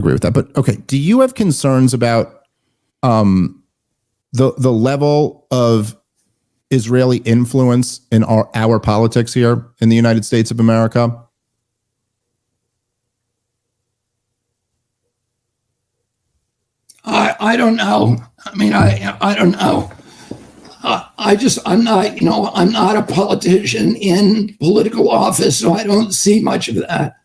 agree with that. But okay, do you have concerns about the level of Israeli influence in our politics here in the United States of America? I don't know. I mean, I don't know. I'm not a politician in political office, so I don't see much of that.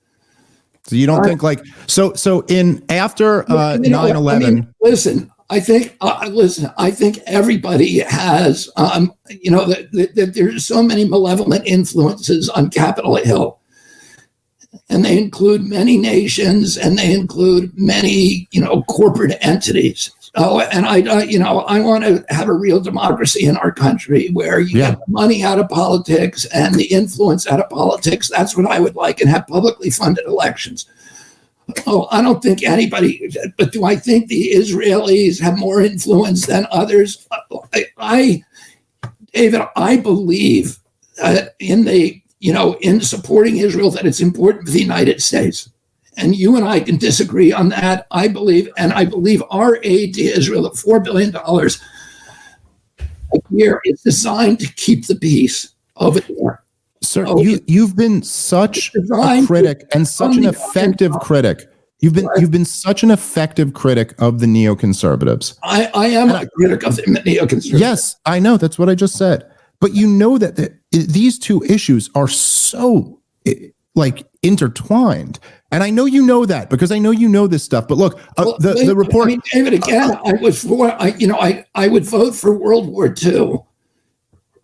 So you don't think like, so in after 9/11. I mean, listen, I think everybody has, that there's so many malevolent influences on Capitol Hill. And they include many nations, and they include many, corporate entities. Oh, and I want to have a real democracy in our country where you get money out of politics and the influence out of politics. That's what I would like, and have publicly funded elections. Oh, I don't think anybody, but do I think the Israelis have more influence than others? David, I believe in supporting Israel, that it's important for the United States. And you and I can disagree on that. I believe our aid to Israel of $4 billion a year is designed to keep the peace over there. Sir, you've been such a critic and such an effective critic. You've been such an effective critic of the neoconservatives. I am a critic of the neoconservatives. Yes, I know. That's what I just said. But you know that these two issues are so intertwined. And I know you know that because I know you know this stuff. But look, the report. I mean, David, again, I would vote for World War II.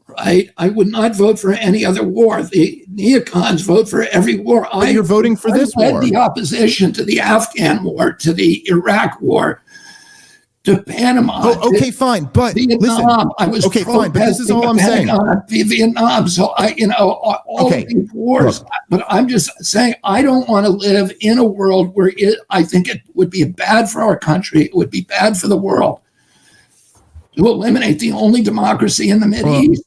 Right? I would not vote for any other war. The neocons vote for every war. You're voting for this war. I led the opposition to the Afghan war, to the Iraq war, to Panama. Oh, okay, fine. But Vietnam. Listen, I was okay, fine. But this is all I'm saying. Vietnam. So all of these wars. Look. But I'm just saying, I don't want to live in a world where I think it would be bad for our country. It would be bad for the world to eliminate the only democracy in the Mideast.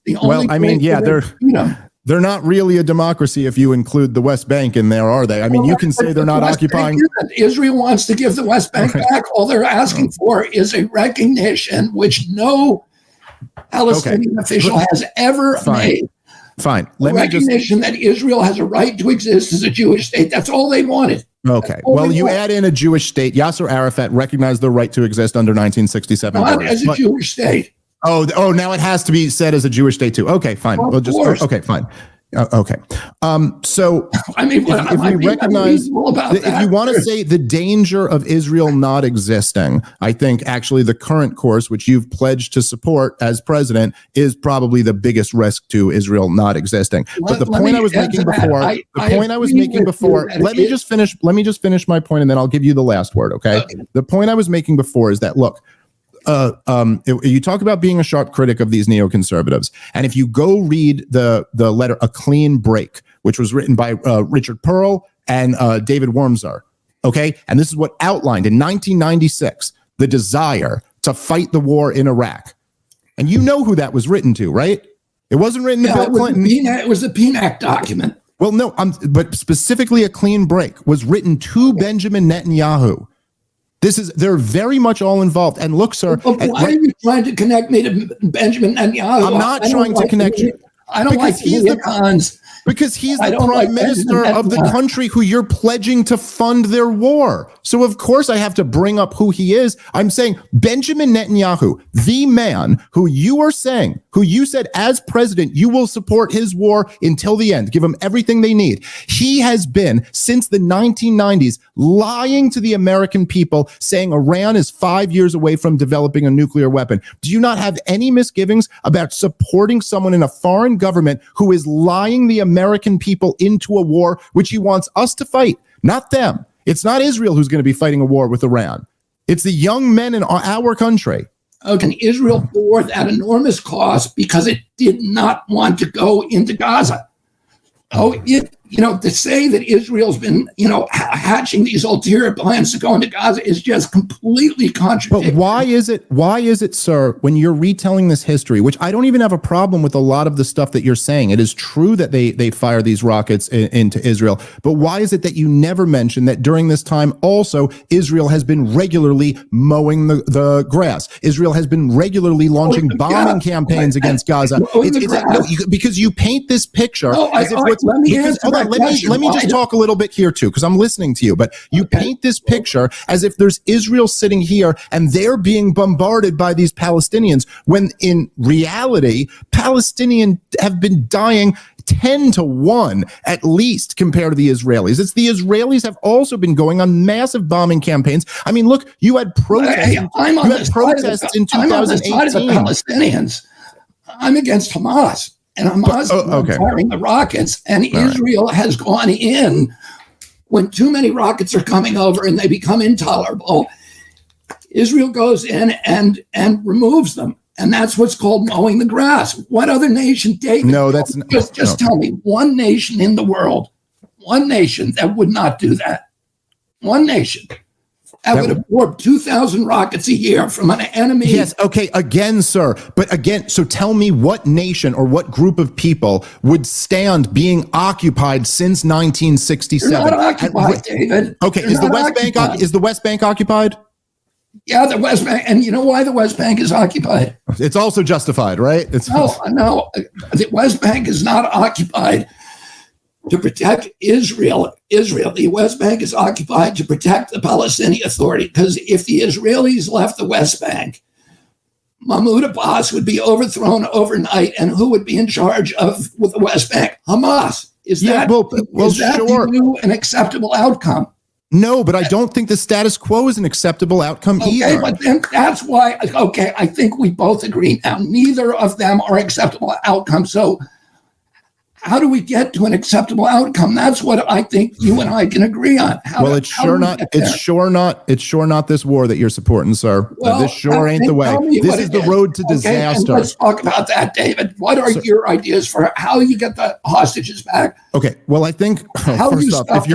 They're not really a democracy if you include the West Bank in there, are they? I mean, you can say they're not occupying. Israel wants to give the West Bank back. All they're asking for is a recognition, which no Palestinian official has ever made. Fine. Recognition that Israel has a right to exist as a Jewish state. That's all they wanted. Okay. Well, you add in a Jewish state. Yasser Arafat recognized the right to exist under 1967. Not as a Jewish state. Oh, now it has to be said as a Jewish state too. Okay, fine. Okay, fine. Okay. So if we recognize if you want to say the danger of Israel not existing, I think actually the current course, which you've pledged to support as president, is probably the biggest risk to Israel not existing. But the point I was making before, let me just finish my point and then I'll give you the last word. Okay. The point I was making before is that, look, you talk about being a sharp critic of these neoconservatives, and if you go read the letter "A Clean Break," which was written by Richard Pearl and David Wormser, okay, and this is what outlined in 1996 the desire to fight the war in Iraq, and you know who that was written to, right? It wasn't written to Bill Clinton. It was the PNAC document. Well, no, but specifically "A Clean Break" was written to Benjamin Netanyahu. They're very much all involved. And look, sir. Why are you trying to connect me to Benjamin Netanyahu? I'm not trying to connect you. I don't like neocons. Because he's the prime minister of the country who you're pledging to fund their war. So of course I have to bring up who he is. I'm saying Benjamin Netanyahu, the man who you said as president, you will support his war until the end, give them everything they need. He has been, since the 1990s, lying to the American people, saying Iran is 5 years away from developing a nuclear weapon. Do you not have any misgivings about supporting someone in a foreign government who is lying the American people into a war which he wants us to fight, not them? It's not Israel who's going to be fighting a war with Iran. It's the young men in our country. Okay, Israel bore that enormous cost because it did not want to go into Gaza. Oh, it to say that Israel's been, hatching these ulterior plans to go into Gaza is just completely contradictory. But why is it, sir, when you're retelling this history, which I don't even have a problem with a lot of the stuff that you're saying. It is true that they fire these rockets into Israel. But why is it that you never mention that during this time also Israel has been regularly mowing the grass? Israel has been regularly launching bombing campaigns against Gaza. Because you paint this picture as if what's... Let me just talk a little bit here too, because I'm listening to you. But you paint this picture as if there's Israel sitting here and they're being bombarded by these Palestinians, when in reality, Palestinians have been dying 10-1 at least compared to the Israelis. It's the Israelis have also been going on massive bombing campaigns. I mean, look, you had protests. In 2018. I'm on the side of the Palestinians. I'm against Hamas. And Hamas is firing the rockets, and Israel has gone in when too many rockets are coming over and they become intolerable. Israel goes in and removes them, and that's what's called mowing the grass. What other nation, David? No, that's just tell me one nation in the world, one nation that would not do that. One nation. That would absorb 2,000 rockets a year from an enemy. Yes, okay, again, sir. But again, so tell me what nation or what group of people would stand being occupied since 1967? They're not occupied, David. Okay, is the West Bank occupied? Yeah, the West Bank. And you know why the West Bank is occupied? It's also justified, right? No. The West Bank is not occupied to protect Israel. The West Bank is occupied to protect the Palestinian Authority, because if the Israelis left the West Bank, Mahmoud Abbas would be overthrown overnight, and who would be in charge of the West Bank? Hamas. Is that sure. An acceptable outcome? No, but I don't think the status quo is an acceptable outcome either. But then that's why, I think we both agree now. Neither of them are acceptable outcomes. So how do we get to an acceptable outcome? That's what I think you and I can agree on. It's sure not this war that you're supporting, sir. This sure ain't the way. This is the road to disaster. Let's talk about that, David. What are your ideas for how you get the hostages back? Okay. Well, I think first off,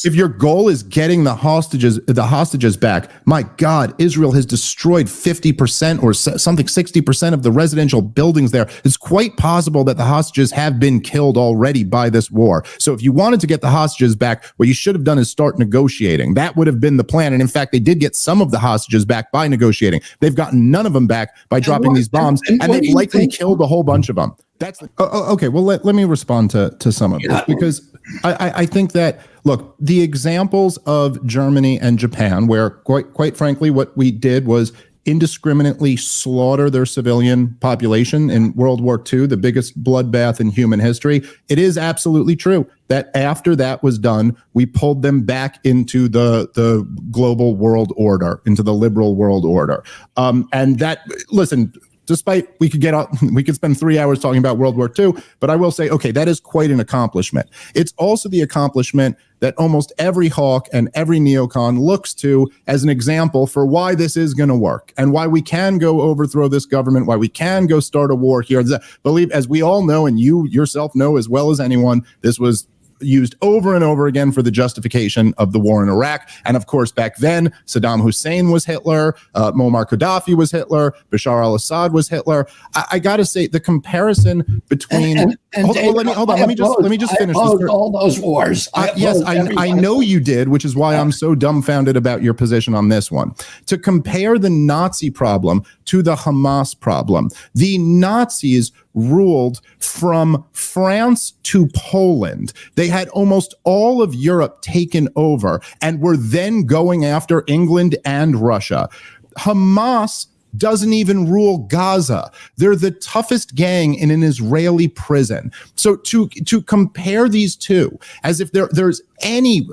if your goal is getting the hostages back, my God, Israel has destroyed 50% or something, 60% of the residential buildings there. It's quite possible that the hostages have been killed already by this war. So if you wanted to get the hostages back, what you should have done is start negotiating. That would have been the plan. And in fact, they did get some of the hostages back by negotiating. They've gotten none of them back by dropping these bombs, and they've likely killed a whole bunch of them. That's okay. Well, let me respond to some of this, because I think that, look, the examples of Germany and Japan, where quite frankly, what we did was indiscriminately slaughter their civilian population in World War II, the biggest bloodbath in human history. It is absolutely true that after that was done, we pulled them back into the global world order, into the liberal world order. And that, listen, despite we could spend 3 hours talking about World War II, but I will say, okay, that is quite an accomplishment. It's also the accomplishment that almost every hawk and every neocon looks to as an example for why this is going to work and why we can go overthrow this government, why we can go start a war here. Believe, as we all know, and you yourself know as well as anyone, this was used over and over again for the justification of the war in Iraq. And of course, back then, Saddam Hussein was Hitler, Muammar Gaddafi was Hitler, Bashar al-Assad was Hitler. I got to say, the comparison between... Let me just finish this. All those wars. Yes, I know you did, which is why I'm so dumbfounded about your position on this one. To compare the Nazi problem to the Hamas problem, the Nazis ruled from France to Poland. They had almost all of Europe taken over and were then going after England and Russia. Hamas doesn't even rule Gaza. They're the toughest gang in an Israeli prison. So to compare these two as if there's any,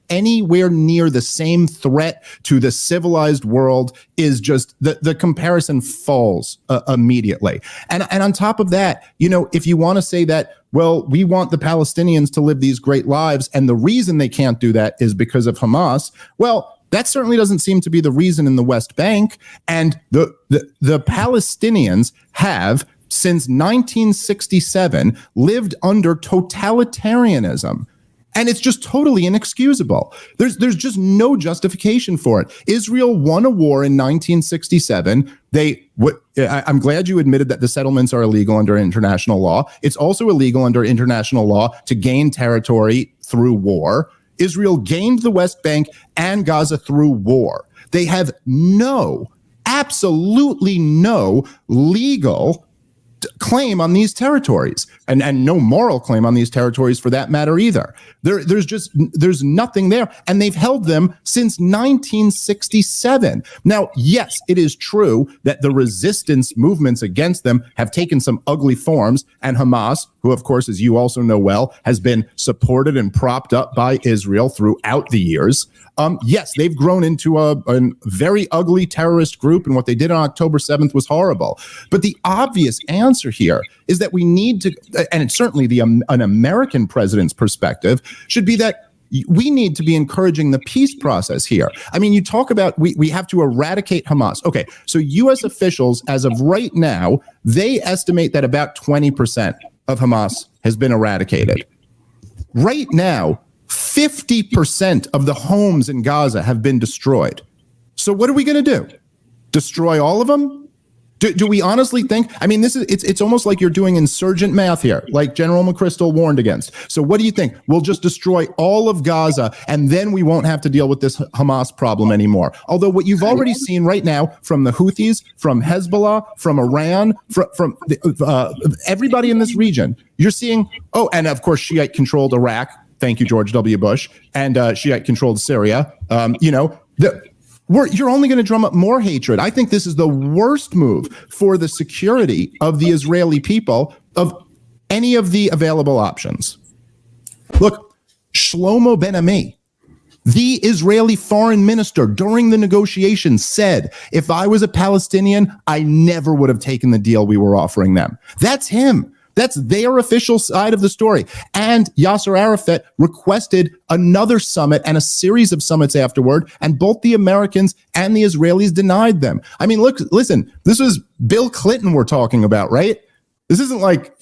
anywhere near the same threat to the civilized world is just the comparison falls immediately. And on top of that, if you want to say that, well, we want the Palestinians to live these great lives, and the reason they can't do that is because of Hamas, well, that certainly doesn't seem to be the reason in the West Bank. And the Palestinians have since 1967 lived under totalitarianism. And it's just totally inexcusable. There's just no justification for it. Israel won a war in 1967. I'm glad you admitted that the settlements are illegal under international law. It's also illegal under international law to gain territory through war. Israel gained the West Bank and Gaza through war. They have absolutely no legal claim on these territories, and no moral claim on these territories for that matter either. There's nothing there, and they've held them since 1967. Now, yes, it is true that the resistance movements against them have taken some ugly forms, and Hamas, who of course, as you also know well, has been supported and propped up by Israel throughout the years. Yes, they've grown into a very ugly terrorist group, and what they did on October 7th was horrible. But the obvious answer here is that we need to, and it's certainly an American president's perspective, should be that we need to be encouraging the peace process here. I mean, you talk about we have to eradicate Hamas. Okay, so U.S. officials, as of right now, they estimate that about 20% of Hamas has been eradicated. Right now, 50% of the homes in Gaza have been destroyed. So what are we going to do? Destroy all of them? Do we honestly think? I mean, it's almost like you're doing insurgent math here, like General McChrystal warned against. So what do you think? We'll just destroy all of Gaza, and then we won't have to deal with this Hamas problem anymore. Although what you've already seen right now from the Houthis, from Hezbollah, from Iran, from everybody in this region, you're seeing, and of course, Shiite-controlled Iraq. Thank you, George W. Bush, and Shiite-controlled Syria. You're only going to drum up more hatred. I think this is the worst move for the security of the Israeli people of any of the available options. Look, Shlomo Ben-Ami, the Israeli foreign minister during the negotiations, said, if I was a Palestinian, I never would have taken the deal we were offering them. That's him. That's their official side of the story. And Yasser Arafat requested another summit and a series of summits afterward, and both the Americans and the Israelis denied them. I mean, listen, this was Bill Clinton we're talking about, right? This isn't like,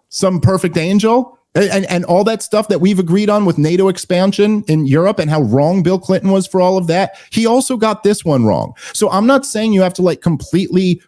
some perfect angel and all that stuff that we've agreed on with NATO expansion in Europe and how wrong Bill Clinton was for all of that. He also got this one wrong. So I'm not saying you have to completely,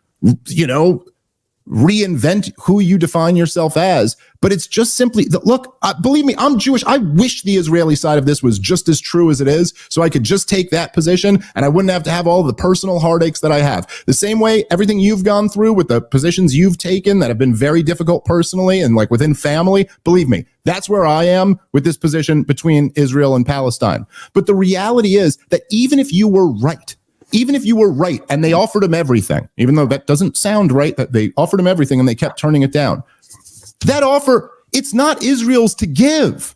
reinvent who you define yourself as, but it's just simply look, believe me, I'm Jewish. I wish the Israeli side of this was just as true as it is, so I could just take that position and I wouldn't have to have all the personal heartaches that I have. The same way everything you've gone through with the positions you've taken that have been very difficult personally and within family, believe me, that's where I am with this position between Israel and Palestine. But the reality is that even if you were right and they offered him everything, even though that doesn't sound right, that they offered him everything and they kept turning it down, that offer, it's not Israel's to give.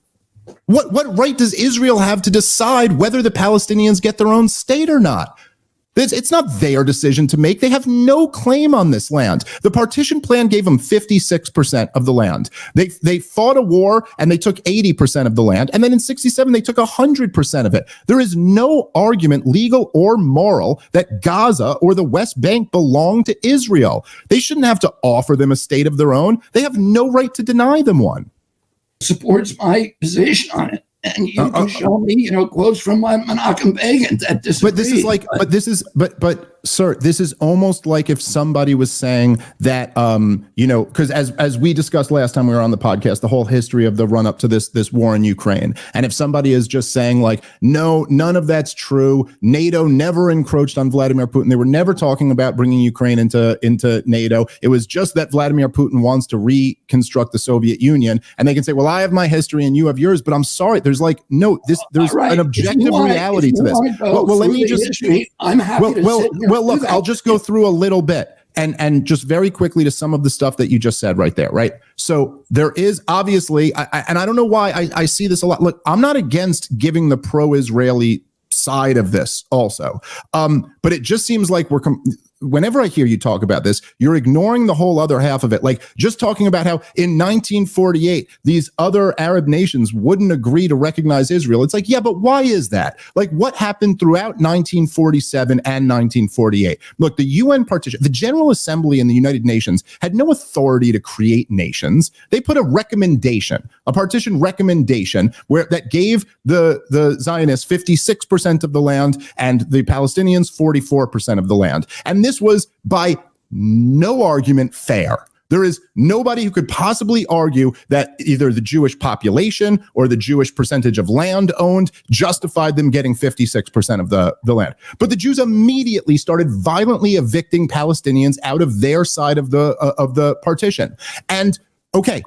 What right does Israel have to decide whether the Palestinians get their own state or not? It's not their decision to make. They have no claim on this land. The partition plan gave them 56% of the land. They fought a war and they took 80% of the land. And then in 67, they took 100% of it. There is no argument, legal or moral, that Gaza or the West Bank belong to Israel. They shouldn't have to offer them a state of their own. They have no right to deny them one. Supports my position on it. And you can show me, quotes from Menachem Begin that disagree. But sir, this is almost like if somebody was saying that, because as we discussed last time we were on the podcast, the whole history of the run up to this war in Ukraine. And if somebody is just saying no, none of that's true. NATO never encroached on Vladimir Putin. They were never talking about bringing Ukraine into NATO. It was just that Vladimir Putin wants to reconstruct the Soviet Union. And they can say, well, I have my history and you have yours, but I'm sorry. There's there's an objective reality to this. Well, let me just, history, I'm happy to sit here. Well, look, I'll just go through a little bit and just very quickly to some of the stuff that you just said right there, right? So there is obviously, and I don't know why I see this a lot. Look, I'm not against giving the pro-Israeli side of this also. But it just seems like whenever I hear you talk about this, you're ignoring the whole other half of it. Like just talking about how in 1948, these other Arab nations wouldn't agree to recognize Israel. It's like, yeah, but why is that? Like what happened throughout 1947 and 1948? Look, the UN partition, the General Assembly in the United Nations had no authority to create nations. They put a recommendation, a partition recommendation where that gave the Zionists 56% of the land and the Palestinians 44% of the land. And this was by no argument fair. There is nobody who could possibly argue that either the Jewish population or the Jewish percentage of land owned justified them getting 56% of the land. But the Jews immediately started violently evicting Palestinians out of their side of the partition. And okay,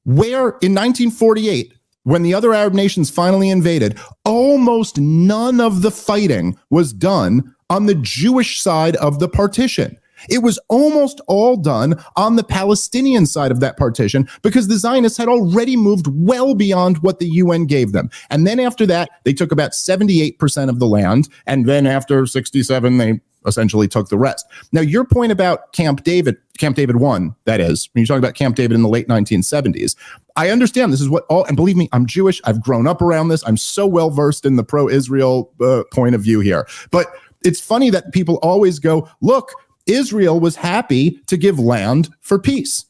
where in 1948, when the other Arab nations finally invaded, almost none of the fighting was done on the Jewish side of the partition. It was almost all done on the Palestinian side of that partition because the Zionists had already moved well beyond what the UN gave them. And then after that, they took about 78% of the land. And then after 67, they essentially took the rest. Now, your point about Camp David 1, that is, when you're talking about Camp David in the late 1970s, I understand this is what all, and believe me, I'm Jewish. I've grown up around this. I'm so well versed in the pro-Israel point of view here. But it's funny that people always go, look, Israel was happy to give land for peace.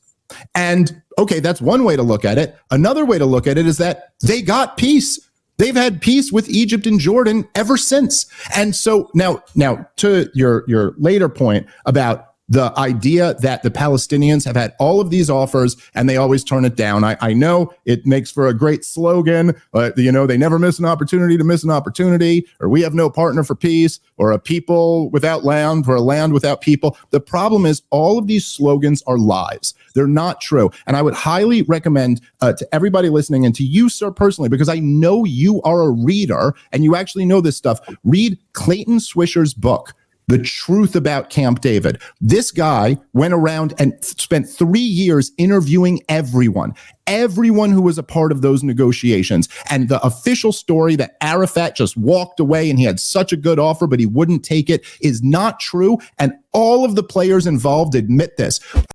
And okay, that's one way to look at it. Another way to look at it is that they got peace. They've had peace with Egypt and Jordan ever since. And so now to your later point about the idea that the Palestinians have had all of these offers and they always turn it down. I know it makes for a great slogan, they never miss an opportunity to miss an opportunity, or we have no partner for peace, or a people without land for a land without people. The problem is all of these slogans are lies. They're not true. And I would highly recommend to everybody listening and to you, sir, personally, because I know you are a reader and you actually know this stuff, read Clayton Swisher's book, The Truth About Camp David. This guy went around and spent 3 years interviewing everyone who was a part of those negotiations. And the official story that Arafat just walked away and he had such a good offer, but he wouldn't take it, is not true. And all of the players involved admit this.